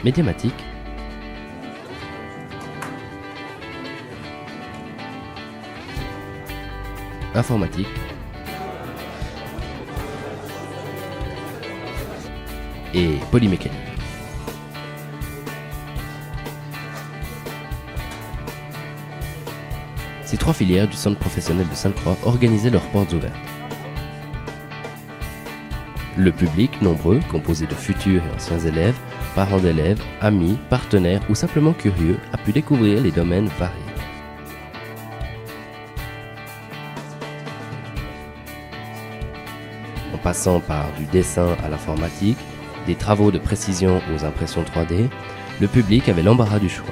médiamatique, informatique, et polymécanique. Ces trois filières du centre professionnel de Sainte-Croix organisaient leurs portes ouvertes. Le public, nombreux, composé de futurs et anciens élèves, parents d'élèves, amis, partenaires ou simplement curieux, a pu découvrir les domaines variés. En passant par du dessin à l'informatique, des travaux de précision aux impressions 3D, le public avait l'embarras du choix.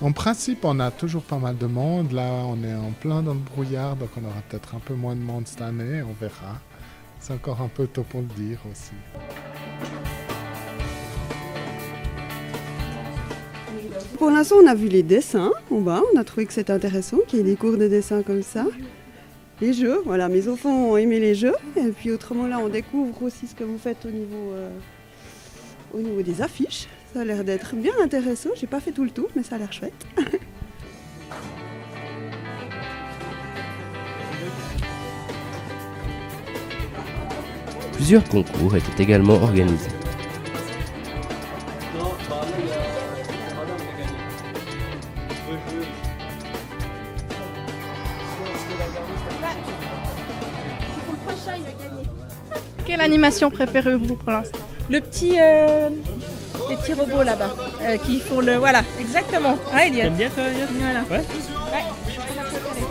En principe, on a toujours pas mal de monde. Là, on est en plein dans le brouillard, donc on aura peut-être un peu moins de monde cette année, on verra. C'est encore un peu tôt pour le dire aussi. Pour l'instant, on a vu les dessins en bas, on a trouvé que c'était intéressant qu'il y ait des cours de dessin comme ça. Les jeux, voilà, mes enfants ont aimé les jeux. Et puis autrement, là, on découvre aussi ce que vous faites au niveau des affiches. Ça a l'air d'être bien intéressant. J'ai pas fait tout le tour, mais ça a l'air chouette. Plusieurs concours étaient également organisés. Quelle animation préférez-vous pour l'instant? Les petits robots là-bas qui font le... Voilà, exactement. Ouais, Eliott. T'aimes bien toi, Eliott? Voilà. Ouais. Ouais, c'est ma préférée.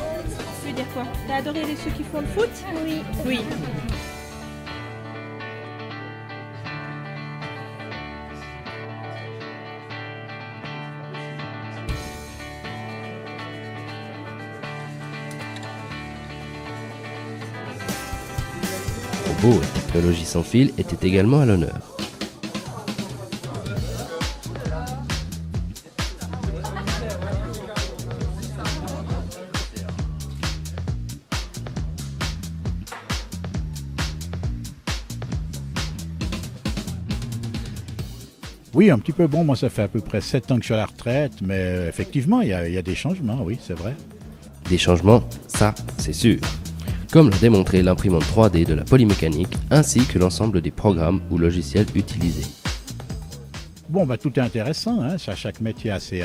Tu veux dire quoi? T'as adoré ceux qui font le foot? Oui. Oui. Robots et technologies sans fil étaient également à l'honneur. Oui, un petit peu. Bon, moi, ça fait à peu près 7 ans que je suis à la retraite, mais effectivement, il y a des changements, oui, c'est vrai. Des changements, ça, c'est sûr. Comme l'a démontré l'imprimante 3D de la polymécanique, ainsi que l'ensemble des programmes ou logiciels utilisés. Bon, bah, tout est intéressant, hein. Chaque métier a ses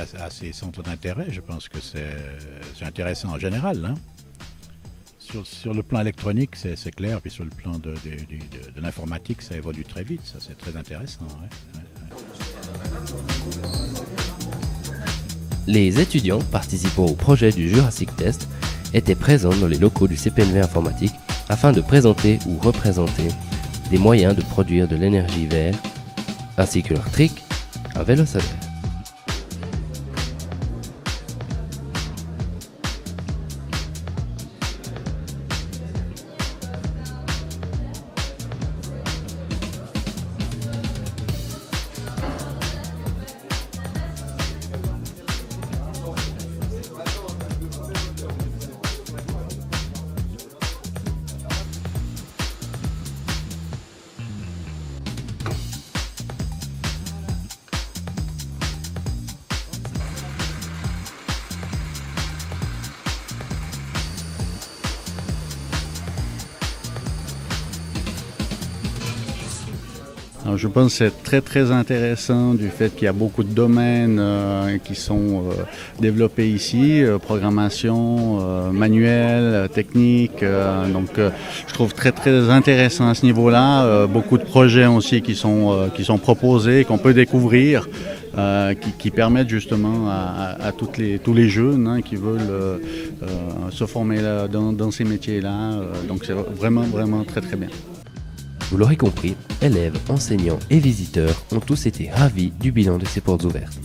centres d'intérêt. Je pense que c'est intéressant en général, hein. Sur le plan électronique, c'est clair, puis sur le plan de l'informatique, ça évolue très vite, ça c'est très intéressant. Ouais. Les étudiants participant au projet du Jurassic Test étaient présents dans les locaux du CPNV informatique afin de présenter ou représenter des moyens de produire de l'énergie verte, ainsi que leur trick, un vélo solaire. Alors, je pense que c'est très très intéressant du fait qu'il y a beaucoup de domaines qui sont développés ici, programmation, manuel, technique. Donc je trouve très très intéressant à ce niveau-là. Beaucoup de projets aussi qui sont proposés, qu'on peut découvrir, qui permettent justement à tous les jeunes qui veulent se former dans ces métiers-là. Donc c'est vraiment vraiment très très bien. Vous l'aurez compris, élèves, enseignants et visiteurs ont tous été ravis du bilan de ces portes ouvertes.